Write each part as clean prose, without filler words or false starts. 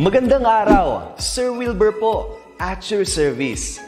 Magandang araw, Sir Wilbur po, at your service.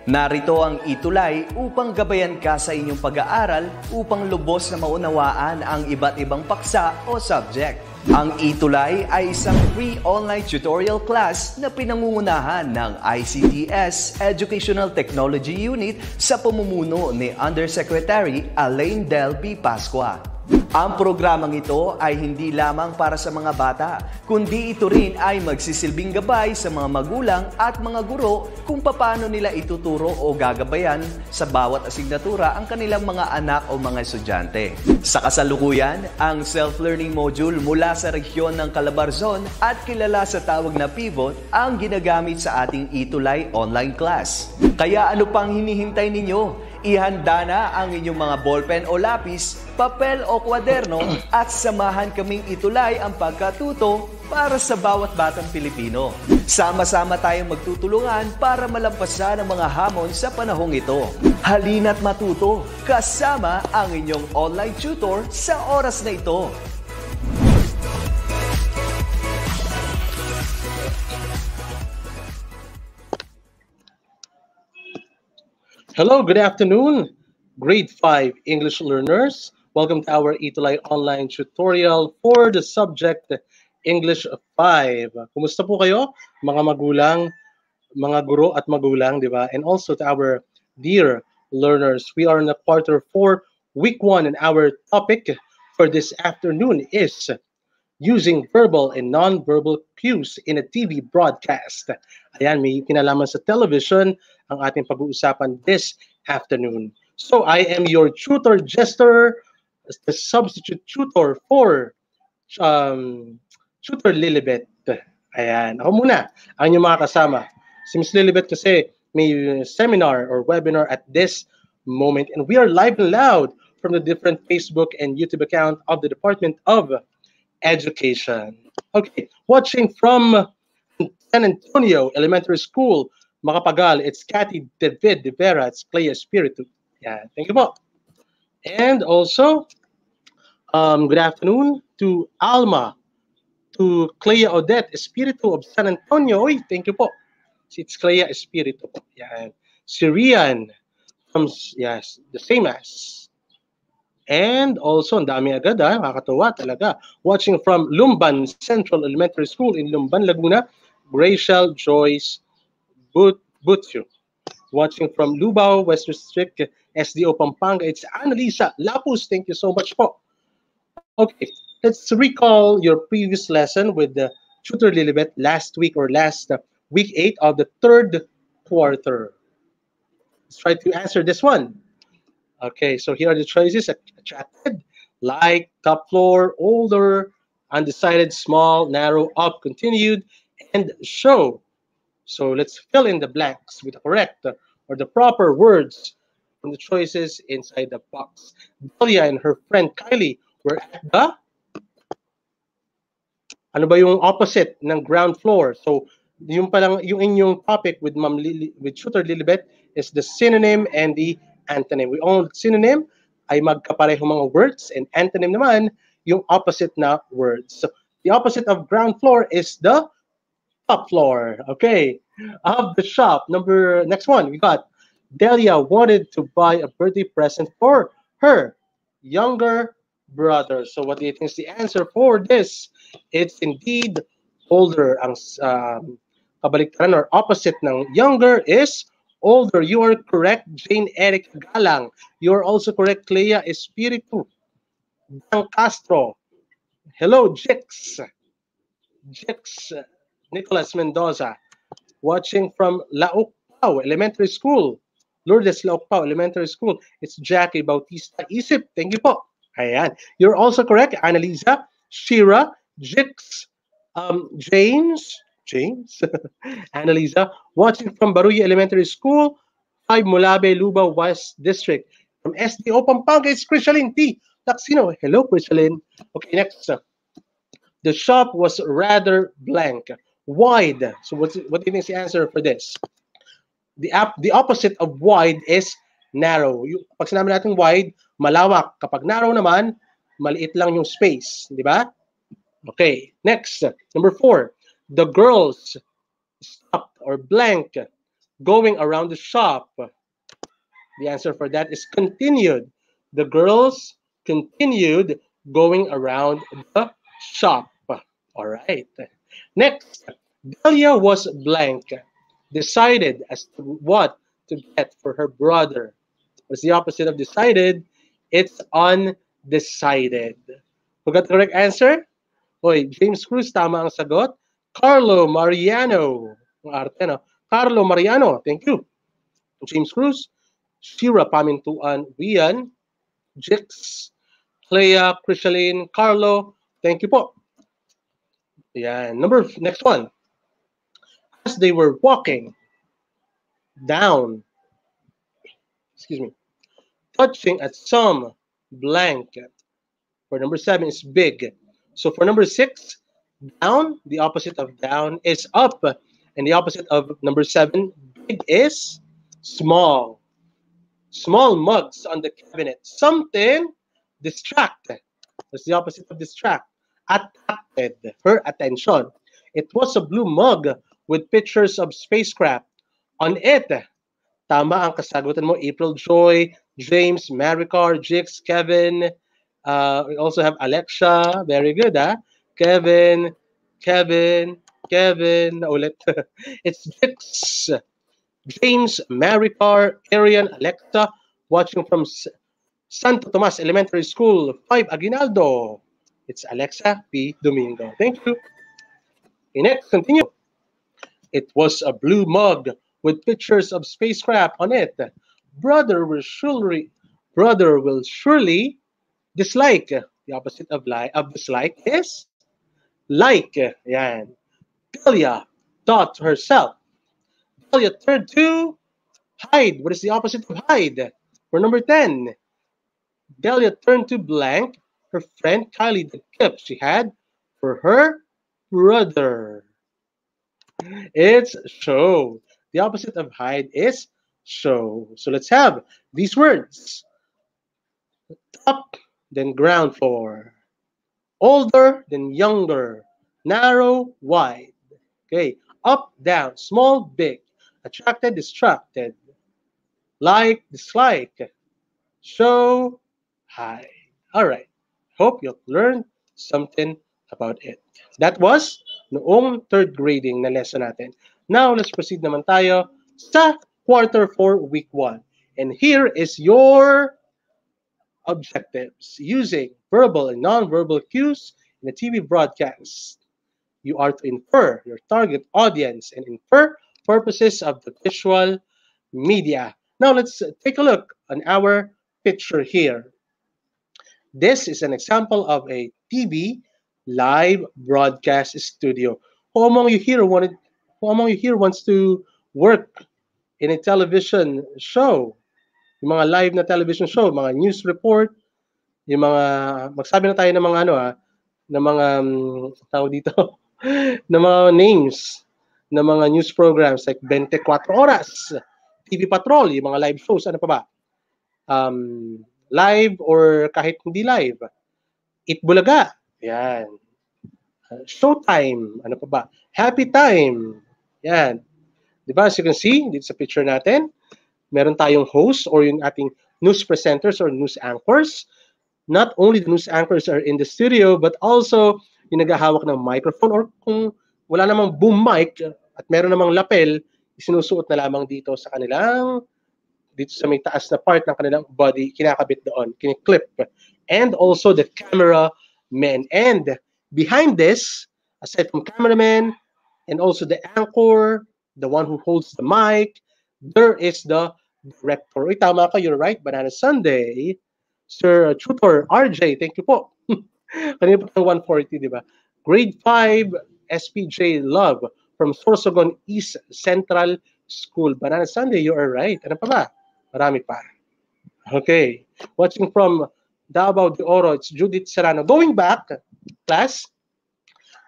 Narito ang ETUlay upang gabayan ka sa inyong pag-aaral upang lubos na maunawaan ang iba't ibang paksa o subject. Ang ETUlay ay isang free online tutorial class na pinangungunahan ng DepEd Educational Technology Unit sa pamumuno ni Undersecretary Elaine Del P. Pascua. Ang programang ito ay hindi lamang para sa mga bata, kundi ito rin ay magsisilbing gabay sa mga magulang at mga guro kung paano nila ituturo o gagabayan sa bawat asignatura ang kanilang mga anak o mga estudyante. Sa kasalukuyan, ang self-learning module mula sa rehiyon ng Calabarzon at kilala sa tawag na pivot ang ginagamit sa ating ETUlay online class. Kaya ano pang hinihintay ninyo? Ihanda na ang inyong mga ballpen o lapis, papel o kwaderno at samahan kaming itulay ang pagkatuto para sa bawat batang Pilipino. Sama-sama tayong magtutulungan para malampasan ang mga hamon sa panahong ito. Halina't matuto kasama ang inyong online tutor sa oras na ito. Hello, good afternoon, grade 5 English learners. Welcome to our ETUlay online tutorial for the subject English 5. Kumusta po kayo, mga magulang, mga guro at magulang, di ba? And also to our dear learners, we are in the quarter 4, week 1, and our topic for this afternoon is using verbal and non-verbal cues in a TV broadcast. Ayan, may kinalaman sa television ang ating pag-uusapan this afternoon. So I am your tutor jester, the substitute tutor for Tutor Lilibet. Ayan, ako muna ang inyong mga kasama. Si Ms. Lilibet kasi may seminar or webinar at this moment, and we are live and loud from the different Facebook and YouTube account of the Department of Education. Okay, watching from San Antonio Elementary School, Makapagal, it's Cathy David de Vera, it's Clea Espiritu. Yeah, thank you po. And also, good afternoon to Alma, to Clea Odette Espiritu of San Antonio. Oy, thank you po. It's Clea Espiritu po. Yeah. Syrian, from, yes, the same as. And also, ang dami agad, nakakatuwa talaga. Watching from Lumban Central Elementary School in Lumban, Laguna, Graciel Joyce Butyo. Watching from Lubao, West District, SDO Pampanga, it's Annalisa Lapus. Thank you so much po. Okay, let's recall your previous lesson with the Tutor Lilibet last week or last week 8 of the third quarter. Let's try to answer this one. Okay, so here are the choices. Attracted, like, top floor, older, undecided, small, narrow, up, continued, and show. So let's fill in the blanks with the correct or the proper words from the choices inside the box. Delia and her friend Kylie were at the, ano ba yung opposite ng ground floor? So yung palang yung inyong topic with with Tutor Lilibet is the synonym and the antonym. We all synonym ay magkapareho mga words, and antonym naman yung opposite na words. So the opposite of ground floor is the top floor. Okay, of the shop. Next one, we got Delia wanted to buy a birthday present for her younger brother. So what do you think is the answer for this? It's indeed older. Ang kabaliktaran or opposite ng younger is older. You are correct, Jane Eric Galang. You are also correct, Clea Espiritu. Dan Castro. Hello, Jix. Nicholas Mendoza. Watching from Laokpao Elementary School. Lourdes Laokpao Elementary School. It's Jackie Bautista Isip. Thank you po. Ayan. You're also correct, Annalisa, Shira, Jix, James, Annalisa. Watching from Baruya Elementary School, 5 Mulabe, Lubao West District. From SDO Pampanga, it's Crishaline T. Laksino. Hello, Crishaline. Okay, next. The shop was rather blank. Wide. So what do you think is the answer for this? The opposite of wide is narrow. Pag sinabi natin wide, malawak. Kapag narrow naman, maliit lang yung space. Di ba? Okay. Next. Number 4. The girls stopped or blank going around the shop. The answer for that is continued. The girls continued going around the shop. All right. Next, Delia was blank, decided as to what to get for her brother. What's the opposite of decided? It's undecided. Who got the correct answer? Oy, James Cruz, tama ang sagot. Carlo Mariano. Ang arte, no? Carlo Mariano, thank you. James Cruz, Shira Pamintuan, Rian, Jix, Clea, Krishaline, Carlo, thank you po. Yeah, next one. As they were walking down, excuse me, touching at some blanket. For number 7 is big. So for number 6, down, the opposite of down is up. And the opposite of number 7, big, is small. Small mugs on the cabinet. Something distracted. That's the opposite of distract. Attracted her attention. It was a blue mug with pictures of spacecraft on it. Tama ang kasagutan mo, April Joy, James, Maricar, Jix, Kevin. We also have Alexa. Very good, ah. Kevin. Ulit. It's Jix, James, Maricar, Arian, Alexa, watching from Santo Tomas Elementary School, 5 Aguinaldo. It's Alexa P. Domingo. Thank you. Next, continue. It was a blue mug with pictures of spacecraft on it. Brother will surely dislike. The opposite of dislike is like. Yan. Delia thought to herself. Delia turned to hide. What is the opposite of hide? For number 10. Delia turned to blank her friend Kylie the gift she had for her brother. It's show. The opposite of hide is show. So let's have these words. Top, then ground floor. Older, then younger. Narrow, wide. Okay. Up, down. Small, big. Attracted, distracted. Like, dislike. Show, hide. All right. Hope you've learned something about it. That was noong third grading na lesson natin. Now, let's proceed naman tayo sa quarter 4, week 1. And here is your objectives using verbal and non-verbal cues in a TV broadcast. You are to infer your target audience and infer purposes of the visual media. Now, let's take a look on our picture here. This is an example of a TV live broadcast studio. Who among you here wants to work in a television show? Yung mga live na television show, mga news report, yung mga magsabi na tayo ng mga ng mga tao dito, ng mga names ng mga news programs like 24 Oras, TV Patrol, yung mga live shows, ano pa ba? Live or kahit hindi live. Itbulaga. Yan. Showtime. Ano pa ba? Happy Time. Yan. Diba? As you can see, dito sa picture natin, meron tayong host or yung ating news presenters or news anchors. Not only the news anchors are in the studio, but also yung naghahawak ng microphone or kung wala namang boom mic at meron namang lapel, isinusuot na lamang dito sa kanilang dito sa may taas na part ng kanilang body, kinakabit doon, kiniklip. And also the cameraman. And behind this, aside from cameraman, and also the anchor, the one who holds the mic, there is the director. Uy, tama ka, you're right, Banana Sunday. Sir Tutor RJ, thank you po. Kanina pa 140, di ba? Grade 5, SPJ Love from Sorsogon East Central School. Banana Sunday, you are right. Ano pa ba? Marami pa. Okay. Watching from Davao de Oro, it's Judith Serrano. Going back, class,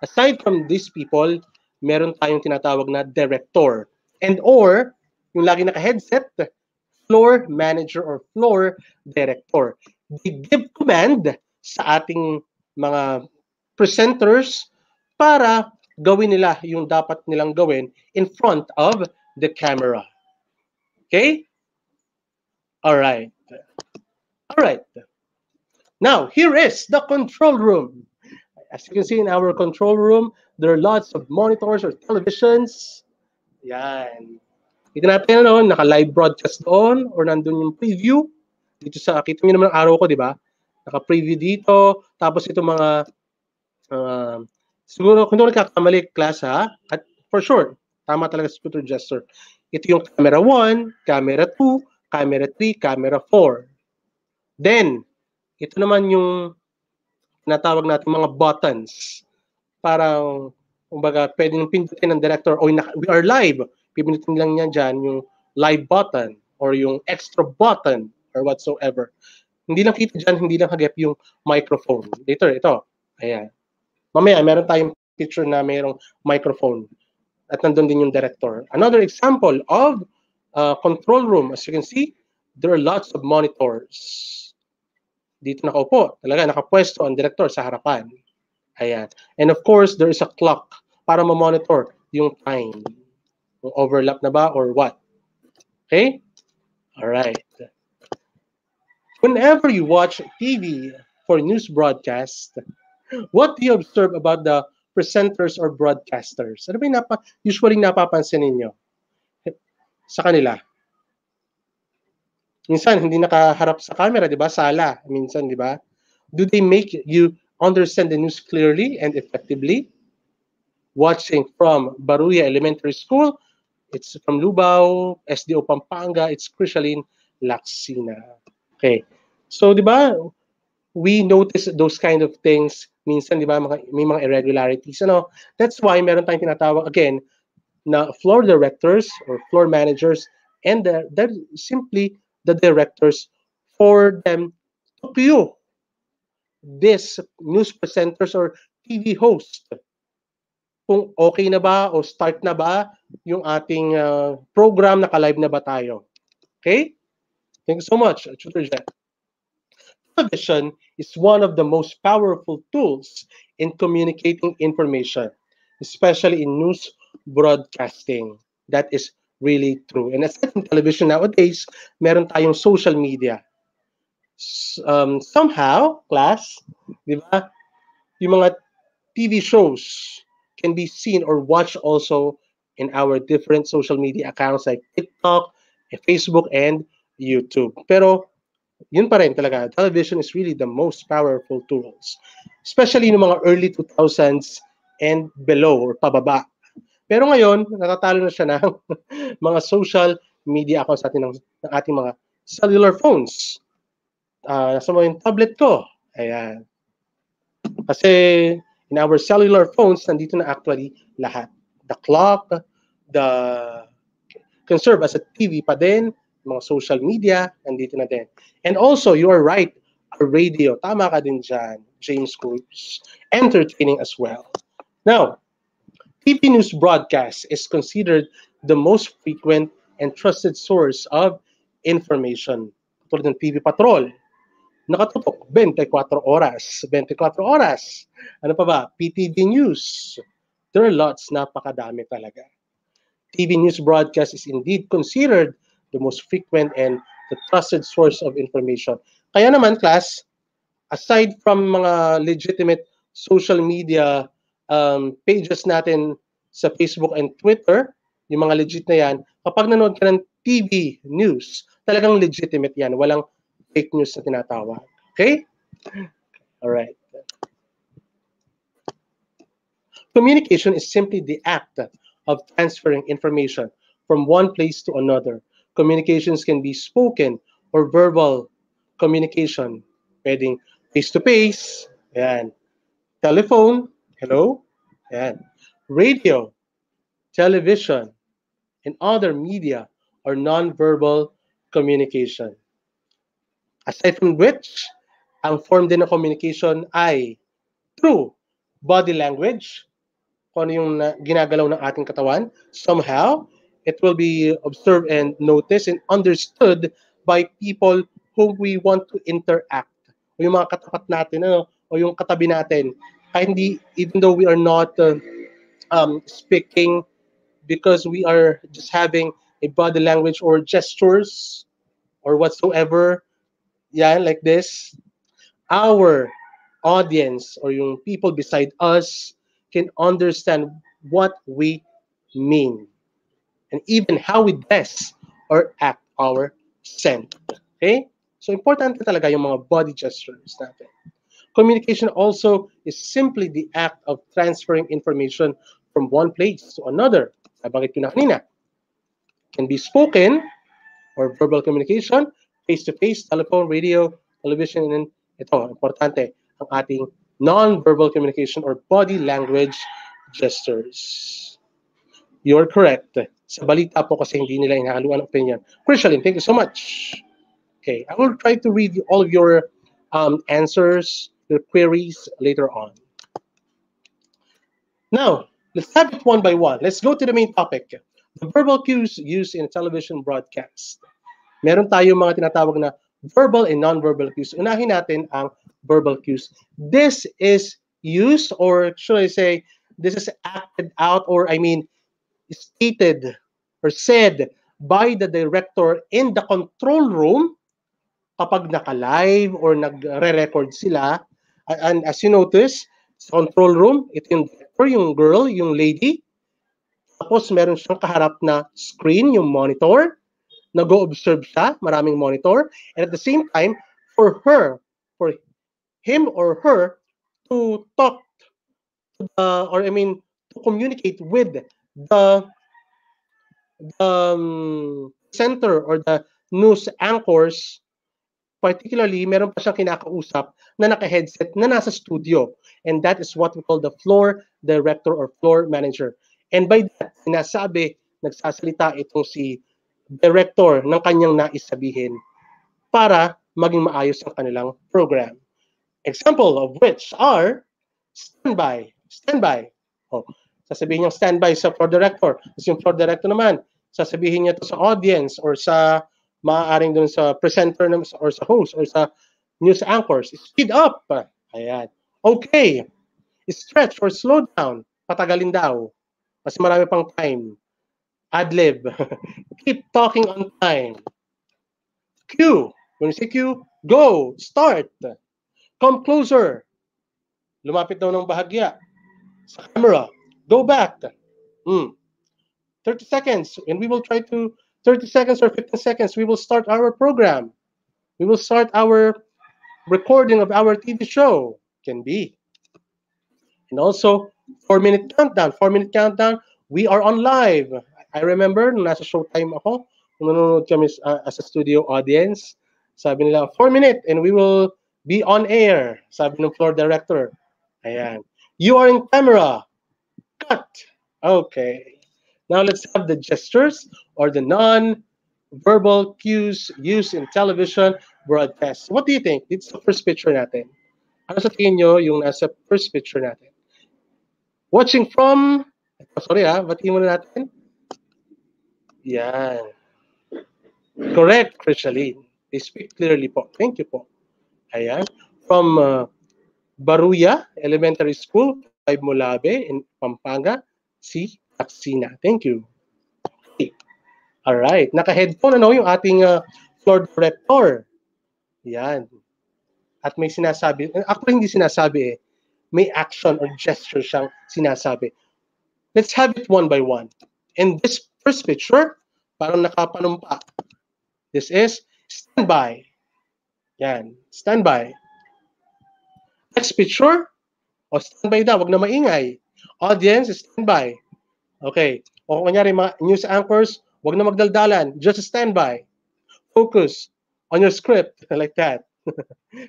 aside from these people, meron tayong tinatawag na director. And or, yung lagi naka-headset, floor manager or floor director. They give command sa ating mga presenters para gawin nila yung dapat nilang gawin in front of the camera. Okay? All right. All right. Now, here is the control room. As you can see in our control room, there are lots of monitors or televisions. Yan. Dito natin, ano, naka-live broadcast doon or nandun yung preview. Dito sa, kita nyo naman ang araw ko, di ba? Naka-preview dito. Tapos ito mga, siguro, kung hindi ko nagkakamali, class ha, at for sure, tama talaga sa Tutor Jester. Ito yung camera 1, camera 2, camera 3, camera 4. Then, ito naman yung natawag natin mga buttons. Parang, kumbaga, pwede nyung pindutin ng director, o we are live. Pipindutin lang niya dyan yung live button or yung extra button or whatsoever. Hindi lang kita dyan, hindi lang hagip yung microphone. Later, ito. Ayan. Mamaya, meron tayong picture na mayroong microphone. At nandun din yung director. Another example of control room. As you can see, there are lots of monitors. Dito nakaupo. Talaga, nakapwesto ang director sa harapan. Ayan. And of course, there is a clock para ma-monitor yung time. Yung overlap na ba or what? Okay? All right. Whenever you watch TV for news broadcast, what do you observe about the presenters or broadcasters? Ano ba yung usually napapansin ninyo sa kanila? Minsan, hindi nakaharap sa camera, di ba? Sala. Minsan, di ba? Do they make you understand the news clearly and effectively? Watching from Baruya Elementary School, it's from Lubao, SDO Pampanga, it's Crishaline, Laxina. Okay. So, di ba, we notice those kind of things. Minsan, di ba, may mga irregularities. Ano? That's why meron tayong tinatawag, again, na floor directors or floor managers, and they're simply the directors for them to view this news presenters or TV host. Kung okay na ba o start na ba yung ating program, naka-live na ba tayo. Okay? Thank you so much, Tutor Jet. Television is one of the most powerful tools in communicating information, especially in news broadcasting. That is really true. And aside from television nowadays, meron tayong social media. Somehow, class, di ba, yung mga TV shows can be seen or watched also in our different social media accounts like TikTok, Facebook, and YouTube. Pero, yun pa rin talaga, television is really the most powerful tools. Especially in mga early 2000s and below or pababa. Pero ngayon, nakatalo na siya ng mga social media accounts natin ng ating mga cellular phones. Nasa mo yung tablet ko. Ayan. Kasi in our cellular phones, nandito na actually lahat. The clock, can serve as a TV pa din, mga social media, nandito na din. And also, you are right, a radio. Tama ka din dyan, James Cruz. Entertaining as well. Now, TV news broadcast is considered the most frequent and trusted source of information. Tulad ng TV Patrol, nakatutok 24 oras. 24 oras. Ano pa ba? PTV News. There are lots, napakadami talaga. TV news broadcast is indeed considered the most frequent and the trusted source of information. Kaya naman, class, aside from mga legitimate social media pages natin sa Facebook and Twitter, yung mga legit na yan, kapag nanood ka ng TV news, talagang legitimate yan. Walang fake news na tinatawag. Okay? Alright. Communication is simply the act of transferring information from one place to another. Communications can be spoken or verbal communication. Pwedeng face-to-face, ayan. Telephone, hello, ayan. Radio, television, and other media or non-verbal communication. Aside from which, ang form din ng communication ay through body language, kung ano yung ginagalaw ng ating katawan. Somehow, it will be observed and noticed and understood by people whom we want to interact. O yung mga katapat natin, ano, o yung katabi natin. Kahit hindi, even though we are not speaking because we are just having a body language or gestures or whatsoever, yeah, like this, our audience or yung people beside us can understand what we mean and even how we dress or act our scent. Okay? So, importante talaga yung mga body gestures natin. Communication also is simply the act of transferring information from one place to another. Nabanggit ko na kanina. Can be spoken or verbal communication, face-to-face, telephone, radio, television, and ito, importante, ang ating non-verbal communication or body language gestures. You're correct. Sa balita po kasi hindi nila inahaluan ang opinion. Christian, thank you so much. Okay, I will try to read all of your answers, your queries later on. Now, let's have it one by one. Let's go to the main topic. The verbal cues used in television broadcast. Meron tayong mga tinatawag na verbal and non-verbal cues. Unahin natin ang verbal cues. This is used, or should I say, this is acted out, or I mean, stated or said by the director in the control room kapag naka-live or nagre-record sila. And as you notice, sa control room, ito yung director, yung girl, yung lady. Tapos meron siyang kaharap na screen, yung monitor. Nag-o-observe siya, maraming monitor. And at the same time, for him or her to talk to communicate with the center or the news anchors, particularly, meron pa siyang kinakausap na naka-headset na nasa studio. And that is what we call the floor director or floor manager. And by that, nagsasalita itong si director ng kanyang nais sabihin para maging maayos ang kanilang program. Example of which are standby. Standby. Oh, sasabihin niya standby sa floor director. Kasi yung floor director naman, sasabihin niya to sa audience or sa maaaring dun sa presenter or sa host or sa news anchors. Speed up. Ayan. Okay. Stretch or slow down. Patagalin daw. Kasi marami pang time. Ad-lib. Keep talking on time. Cue. When you say cue, go. Start. Come closer. Lumapit daw ng bahagya. Sa camera. Go back. 30 seconds. And we will try to 30 seconds or 15 seconds, we will start our program. We will start our recording of our TV show. Can be. And also, 4-minute countdown. 4-minute countdown, we are on live. I remember, nung nasa showtime ako, nung nanonood kami as a studio audience, sabi nila, 4-minute and we will be on air. Sabi ng floor director. Ayan. You are in camera. Cut. Okay. Now let's have the gestures or the non-verbal cues used in television broadcast. What do you think? It's the first picture natin. Ano sa tingin nyo yung nasa first picture natin? Watching from, batiin muna natin. Yan. Correct, Krishaline. They speak clearly po. Thank you po. Ayan. From Baruya Elementary School, 5 Mulabe in Pampanga, si Taxina. Thank you. Okay. All right. Naka-headphone yung ating floor director. Yan. At may sinasabi, actually hindi sinasabi may action or gesture siyang sinasabi. Let's have it one by one. In this first picture, parang nakapanumpa. This is standby. Yan. Standby. Next picture, standby daw, wag na maingay. Audience, standby. Okay. O kunyari mga news anchors, wag na magdaldalan. Just standby. Focus on your script. Like that.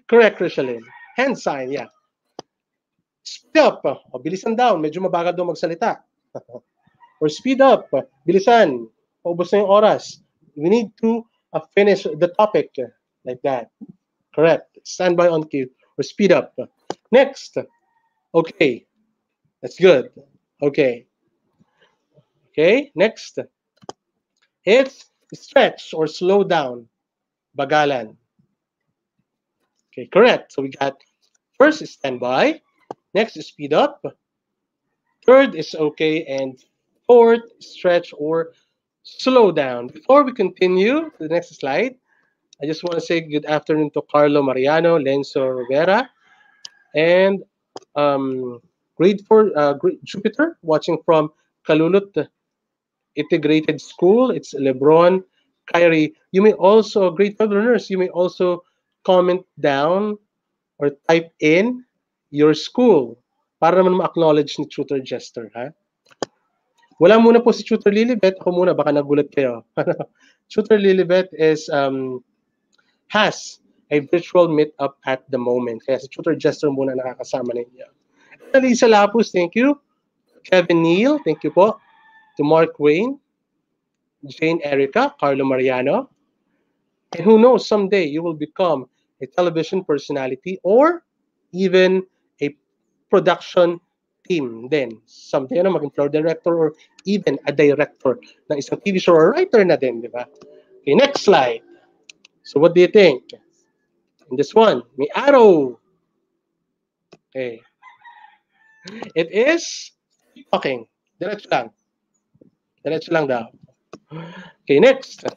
Correct, Krishaline. Hand sign, yeah. Speed up. O, bilisan daw. Medyo mabagal daw magsalita. Or speed up. Bilisan. Paubos na yung oras. We need to finish the topic. Like that. Correct. Standby on cue. Or speed up. Next. Okay. That's good. Okay. Okay. Next. It's stretch or slow down. Bagalan. Okay, correct. So we got first is standby. Next is speed up. Third is okay. And fourth, stretch or slow down. Before we continue to the next slide, I just want to say good afternoon to Carlo Mariano, Lenzo Rivera, and grade 4 Jupiter watching from Kalulut Integrated School. It's Lebron, Kyrie. You may also, grade 5 learners, you may also comment down or type in your school para naman ma-acknowledge ni Tutor Jester, ha? Wala muna po si Tutor Lilibet. Ako muna, baka nagulat kayo. Tutor Lilibet has a virtual meetup at the moment. Kaya si Tutor Jester muna nakakasama ninyo. Lisa Lapus, thank you. Kevin Neal, thank you po. To Mark Wayne, Jane Erica, Carlo Mariano. And who knows, someday you will become a television personality or even a production team then. Someday, maging floor director or even a director ng isang TV show or writer na din, di ba? Okay, next slide. So what do you think? In this one, may arrow. Okay. It is talking. Diretso lang. Diretso lang daw. Okay, next.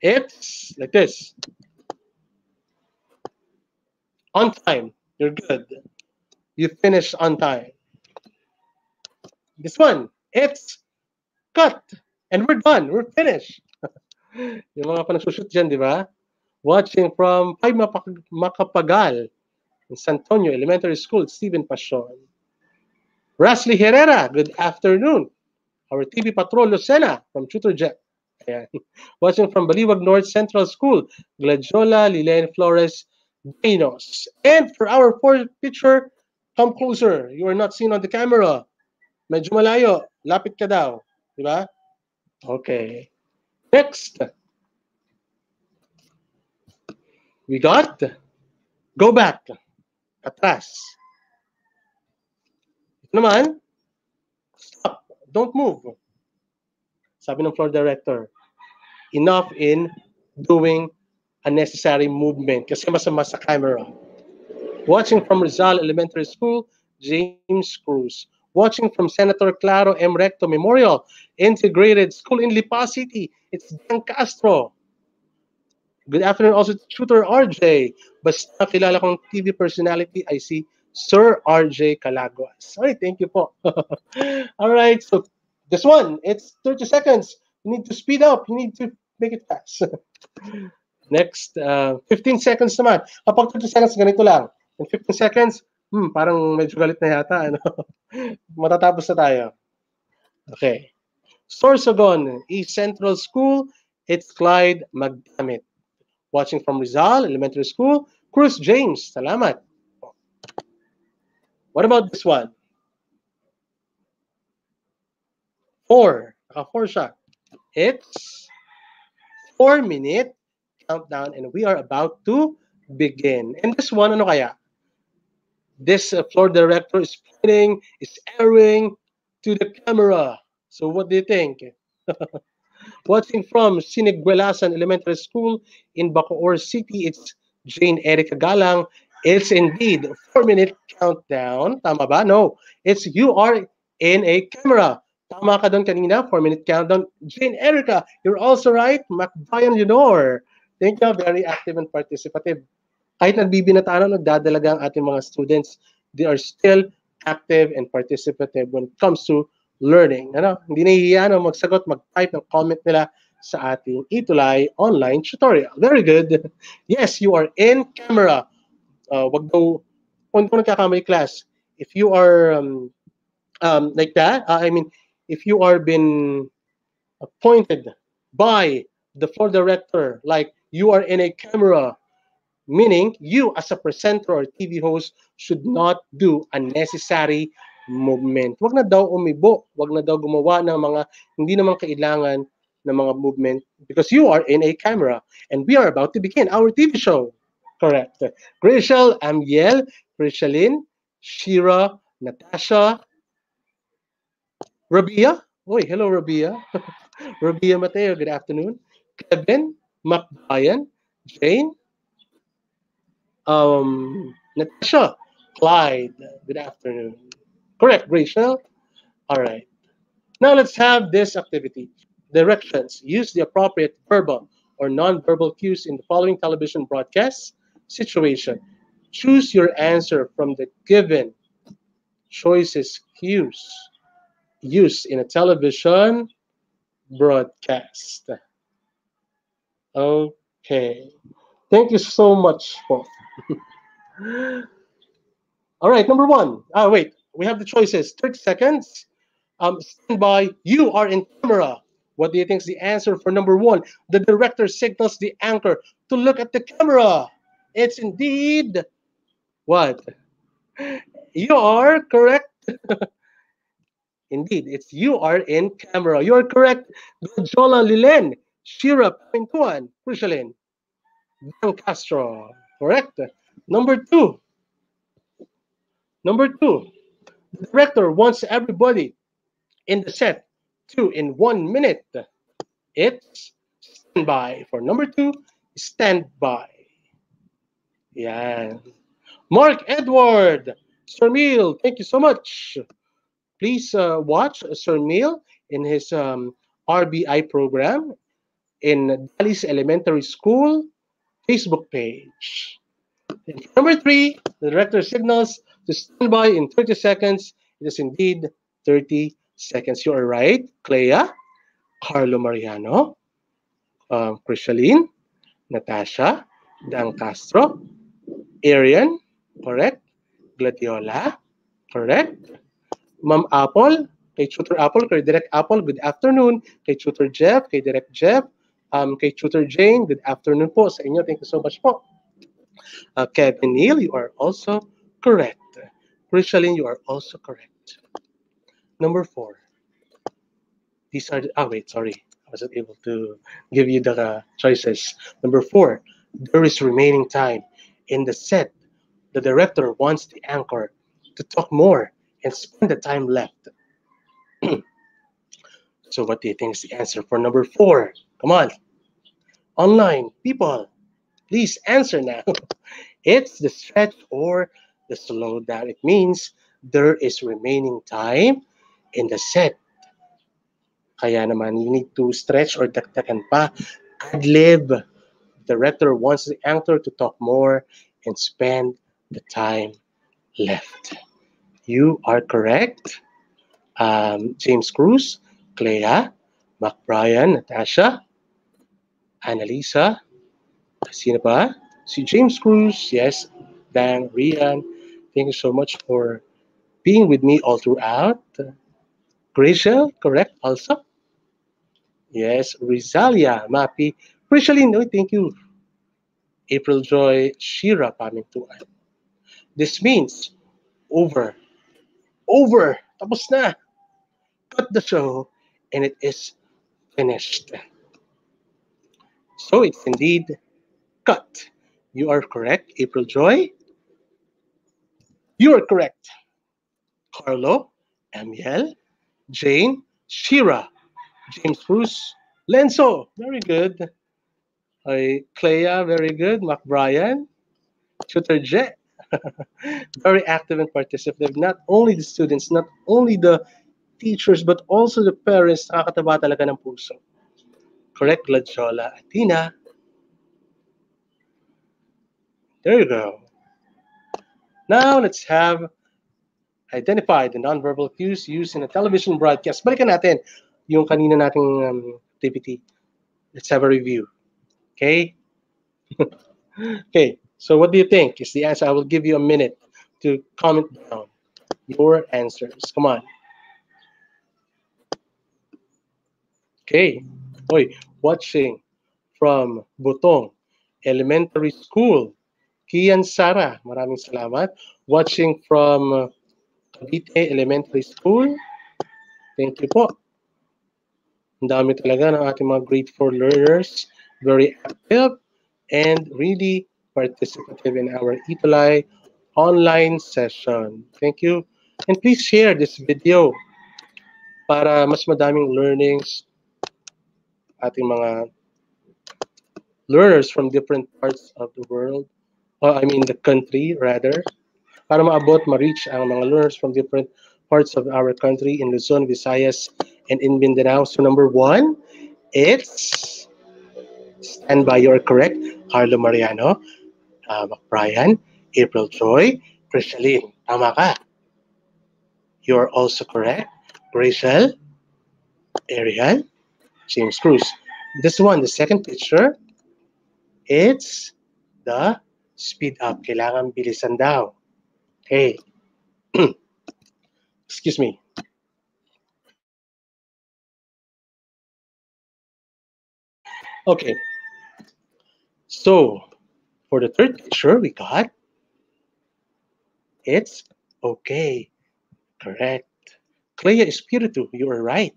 It's like this. On time. You're good. You finished on time. This one. It's cut. And we're done. We're finished. Yung mga panagsushoot dyan, di ba? Watching from 5 Makapagal in San Antonio Elementary School, Stephen Pasion. Rasley Herrera, good afternoon. Our TV Patrol Lucena from Tutor Jet. Ayan. Watching from Baliwag North Central School, Gladiola Lilen Flores Dinos. And for our fourth picture, come closer. You are not seen on the camera. Medyo malayo. Lapit ka daw. Di ba? Okay. Next. We got go back. Atras. Ito naman, stop. Don't move. Sabi ng floor director, enough in doing unnecessary movement kasi masama sa camera. Watching from Rizal Elementary School, James Cruz. Watching from Senator Claro M. Recto Memorial Integrated School in Lipa City, it's Dan Castro. Good afternoon also to Tutor RJ. Basta kilala kong TV personality, I see Sir RJ Calaguas. All right, thank you po. All right, so this one, it's 30 seconds. You need to speed up. You need to make it fast. Next, 15 seconds naman. Kapag 30 seconds, ganito lang. In 15 seconds, parang medyo galit na yata. Ano? Matatapos na tayo. Okay. Sorsogon, East Central School, it's Clyde Magdamit. Watching from Rizal Elementary School, Cruz James. Salamat. What about this one? 4. Naka-4 siya. It's 4-minute countdown and we are about to begin. And this one, ano kaya? This floor director is pointing, is airing to the camera. So what do you think? Watching from Siniguelasan Elementary School in Bacoor City, it's Jane Erica Galang. It's indeed a 4-minute countdown. Tama ba? No. It's you are in a camera. Tama ka doon kanina, 4-minute countdown. Jane Erica, you're also right. Macbayan Leonor. Thank you, very active and participative. Kahit nagbibinataan o nagdadalaga ang ating mga students, they are still active and participative when it comes to learning. Ano? Hindi nahihiya magsagot, mag-type ng comment nila sa ating ETUlay online tutorial. Very good. Yes, you are in camera. Wag daw, kung nagkakamali class, if you are like that, if you are been appointed by the floor director, like you are in a camera, meaning you as a presenter or TV host should not do unnecessary movement. Wag na daw umibo, wag na daw gumawa ng mga hindi naman kailangan ng mga movement because you are in a camera and we are about to begin our TV show. Correct. Rachel, Amiel, Richelin, Shira, Natasha, Rabia. Oy, hello Rabia. Rabia Mateo, good afternoon. Kevin, Macbayan, Jane, Natasha, Clyde, good afternoon. Correct, Rachel. All right. Now let's have this activity. Directions. Use the appropriate verbal or non-verbal cues in the following television broadcast situation. Choose your answer from the given choices cues used in a television broadcast. Okay. Thank you so much, Paul. All right, number one. Wait, we have the choices. 30 seconds. Stand by. You are in camera. What do you think is the answer for number one? The director signals the anchor to look at the camera. It's indeed what? You are correct. Indeed, it's you are in camera. You are correct. Jola Lilen, Shira Pintuan, Crucialin, Dan Castro. Correct. Number two. Number two. The director wants everybody in the set to in 1 minute. It's standby. For number two, standby. Yeah. Mark Edward, Sir Neil, thank you so much. Please watch Sir Neil in his RBI program in Dallas Elementary School Facebook page. And number three, the director signals to stand by in 30 seconds. It is indeed 30 seconds. You are right, Clea, Carlo Mariano, Crishaline, Natasha, Dan Castro, Arian, correct, Gladiola, correct, Ma'am Apple, kay Tutor Apple, kay Direct Apple, good afternoon, kay Tutor Jeff, kay Direct Jeff, kay Tutor Jane, good afternoon po sa inyo. Thank you so much po. Kevin Neal, you are also correct. Crishaline, you are also correct. Number four. These are, wait, sorry. I wasn't able to give you the choices. Number four, there is remaining time. In the set, the director wants the anchor to talk more and spend the time left. So what do you think is the answer for number four? Come on. Online, people, please answer now. It's the stretch or the slow down. It means there is remaining time in the set. Kaya naman, you need to stretch or dagdagan pa. Ad-lib. Director wants the anchor to talk more and spend the time left. You are correct. James Cruz, Clea, Mac Brian, Natasha, Annalisa, sino ba? Si James Cruz, yes, Dan, Rian, thank you so much for being with me all throughout. Gracia, correct also. Yes, Rizalia, Mapi, Prishaline, oh, thank you. April Joy, Shira Pamintuan. This means over, tapos na. Cut the show, and it is finished. So it's indeed cut. You are correct, April Joy. You are correct, Carlo, Amiel, Jane, Shira, James Bruce, Lenzo, very good. Clea, very good. Mac Brian, Tutor Jet, very active and participative. Not only the students, not only the teachers, but also the parents. Nakakataba talaga ng puso. Correct, Gladiola. Athena. There you go. Now, let's have identify the nonverbal cues used in a television broadcast. Balikan natin yung kanina nating activity. Let's have a review. Okay? Okay, so what do you think is the answer? I will give you a minute to comment down your answers. Come on. Okay. Oy, watching from Butong Elementary School. Kian Sara, maraming salamat. Watching from Cavite Elementary School. Thank you po. Ang dami talaga ng ating mga grade 4 learners. Very active and really participative in our ETUlay online session. Thank you. And please share this video para mas madaming learnings ating mga learners from different parts of the world, I mean the country rather, para maabot, ma-reach ang mga learners from different parts of our country in Luzon, Visayas, and in Mindanao. So number one, it's stand by. You're correct. Carlo Mariano, Brian, April Joy, Krishaline. Tama ka. You're also correct. Rachel, Ariel, James Cruz. This one, the second picture, it's the speed up. Kailangan bilisan daw. Okay. Excuse me. Okay. So, for the third picture, we got it's okay. Correct. Clea Espiritu, you are right.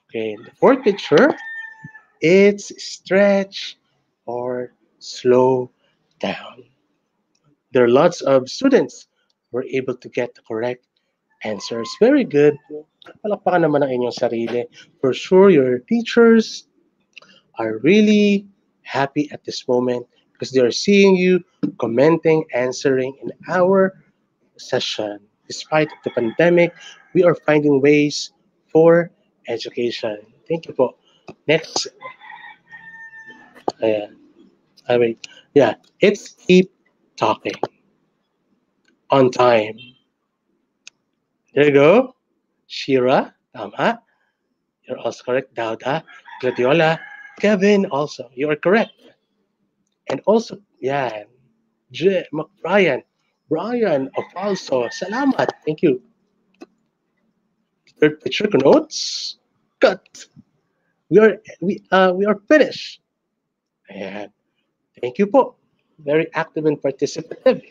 Okay. The fourth picture, it's stretch or slow down. There are lots of students who were able to get the correct answers. Very good. Palakpakan naman ang inyong sarili. For sure, your teachers are really happy at this moment because they are seeing you commenting, answering in our session. Despite the pandemic, we are finding ways for education. Thank you po. Next, I mean, yeah, it's keep talking on time. There you go. Shira, tama. You're also correct. Dauda, Gladiola, Kevin also. You are correct. And also, yeah, Brian, Brian also. Salamat. Thank you. Third picture notes. Cut. We are finished. Ayan. Thank you po. Very active and participative.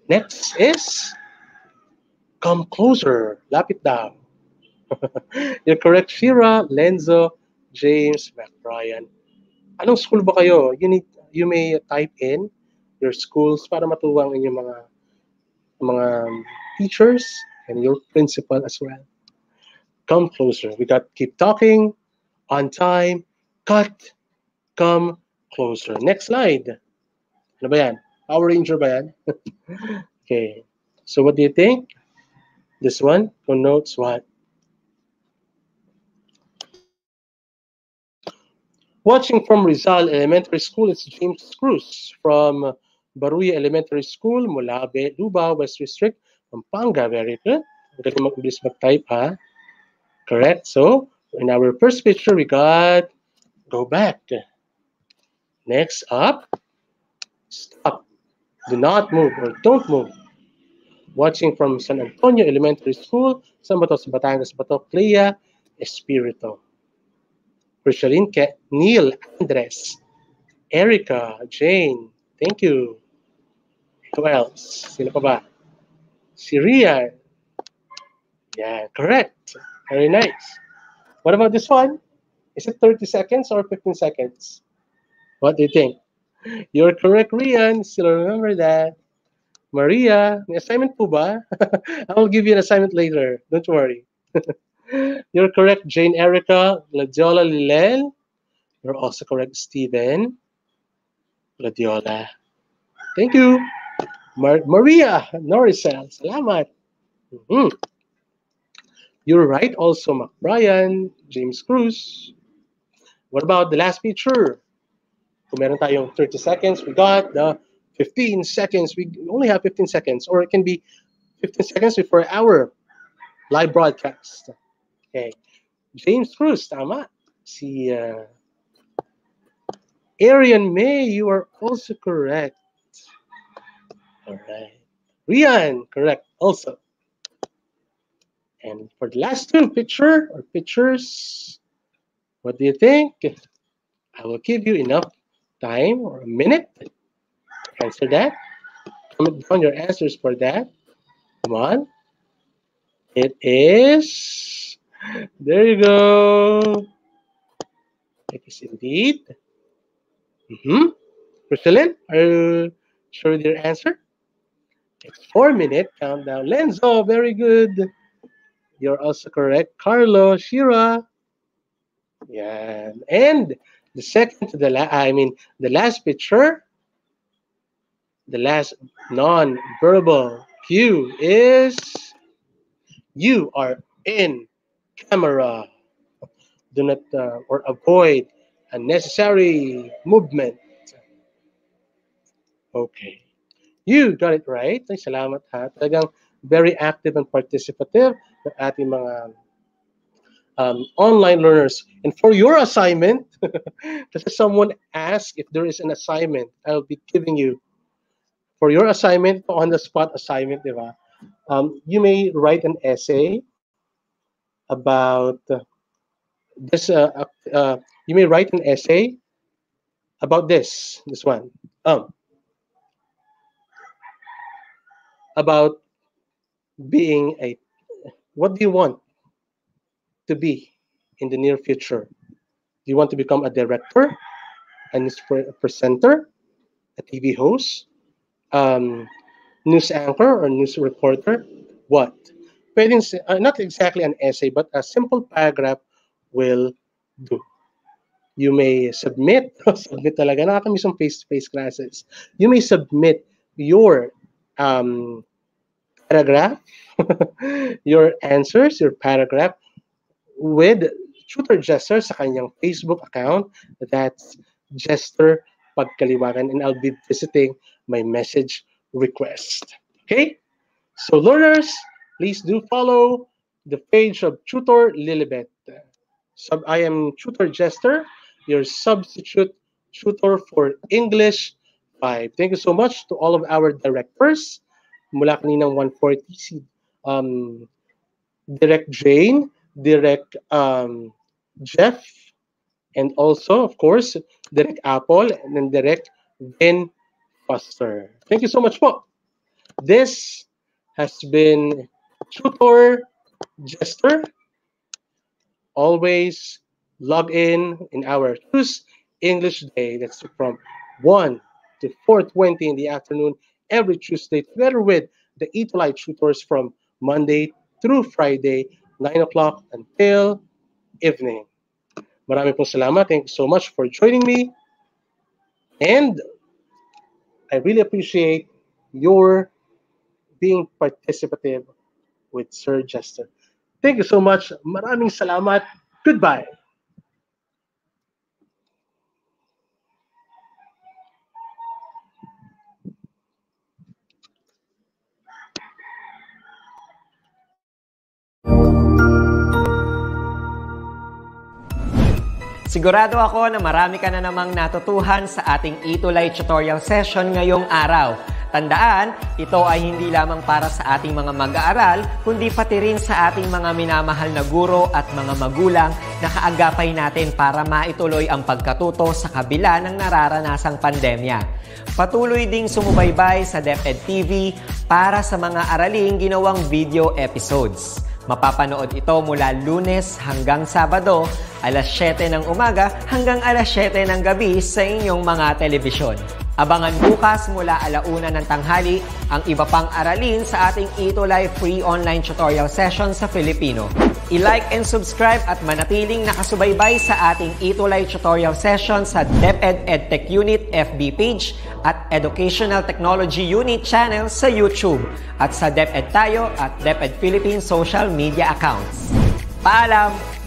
Next is come closer. Lapit daw. You're correct, Shira, Lenzo, James, McBrien. Anong school ba kayo? You may type in your schools para matuwang inyong mga teachers and your principal as well. Come closer. We got keep talking, on time, cut, come closer. Next slide. Ano ba yan? Power Ranger ba yan? Okay. So what do you think? This one connotes what? Watching from Rizal Elementary School, it's James Cruz from Baruya Elementary School, Mulabe, Lubao, West District, Pampanga. Very good. Magaling mag-English mag-type, ha? Correct. So, in our first picture, we got go back. Next up, stop. Do not move or don't move. Watching from San Antonio Elementary School, San Bato, sa Batangas, Bato, Clea, Espirito. Krishaline, Neil, Andres, Erica, Jane, thank you. Who else? Sino pa ba? Si Rian. Yeah, correct. Very nice. What about this one? Is it 30 seconds or 15 seconds? What do you think? You're correct, Rian. Still remember that. Maria, may assignment po ba? I will give you an assignment later. Don't worry. You're correct, Jane Erica, Gladiola Lilel. You're also correct, Steven. Gladiola. Thank you. Maria Noricel. Salamat. You're right also, McBrien, James Cruz. What about the last picture? Kung meron tayong 30 seconds, we got the 15 seconds. We only have 15 seconds, or it can be 15 seconds before our live broadcast. Okay. James Cruz, tama. Si Arian May, you are also correct. All right. Rian, correct also. And for the last two pictures, what do you think? I will give you enough time or a minute to answer that. Comment down your answers for that. Come on. It is. There you go. It is indeed. Kristalyn, are you sure with your answer? It's 4-minute countdown. Lenzo, very good. You're also correct. Carlo, Shira. Yeah. And the second to the the last picture, the last non-verbal Cue is you are in camera. Do not or avoid unnecessary movement. Okay. You got it right. Ay, salamat ha. Talagang very active and participative ng ating mga online learners. And for your assignment, kasi someone asked if there is an assignment, I'll be giving you. For your assignment, on-the-spot assignment, di ba? You may write an essay about this. You may write an essay about this one. About being a, what do you want to be in the near future? Do you want to become a director, a news presenter, a TV host, news anchor or news reporter? What? Pwedeng, not exactly an essay, but a simple paragraph will do. You may submit, submit talaga, nakakamiss ang face-to-face classes. You may submit your paragraph, your answers, your paragraph with Tutor Jester sa kanyang Facebook account. That's Jester Pagkaliwagan, and I'll be visiting my message request. Okay? So learners, please do follow the page of Tutor Lilibet. I am Tutor Jester, your substitute tutor for English 5. Thank you so much to all of our directors. Mula kaninang 140, si Direct Jane, Direct Jeff, and also, of course, Direct Apple, and then Direct Ben Foster. Thank you so much po. This has been Tutor Jester. Always log in our Choose English Day. That's from 1 to 4:20 in the afternoon every Tuesday, together with the ETUlay tutors from Monday through Friday, 9 o'clock until evening. Maraming pong salamat. Thank you so much for joining me. And I really appreciate your being participative with Sir Jester. Thank you so much. Maraming salamat. Goodbye. Sigurado ako na marami ka na namang natutuhan sa ating ETUlay tutorial session ngayong araw. Tandaan, ito ay hindi lamang para sa ating mga mag-aaral, kundi pati rin sa ating mga minamahal na guro at mga magulang na kaagapay natin para maituloy ang pagkatuto sa kabila ng nararanasang pandemya. Patuloy ding sumubaybay sa DepEd TV para sa mga araling ginawang video episodes. Mapapanood ito mula Lunes hanggang Sabado, alas 7 ng umaga hanggang alas 7 ng gabi sa inyong mga telebisyon. Abangan bukas mula 1:00 ng tanghali ang iba pang aralin sa ating ETUlay free online tutorial session sa Filipino. I-like and subscribe at manatiling nakasubaybay sa ating ETUlay tutorial session sa DepEd Edtech Unit FB page at Educational Technology Unit channel sa YouTube at sa DepEd Tayo at DepEd Philippines social media accounts. Paalam!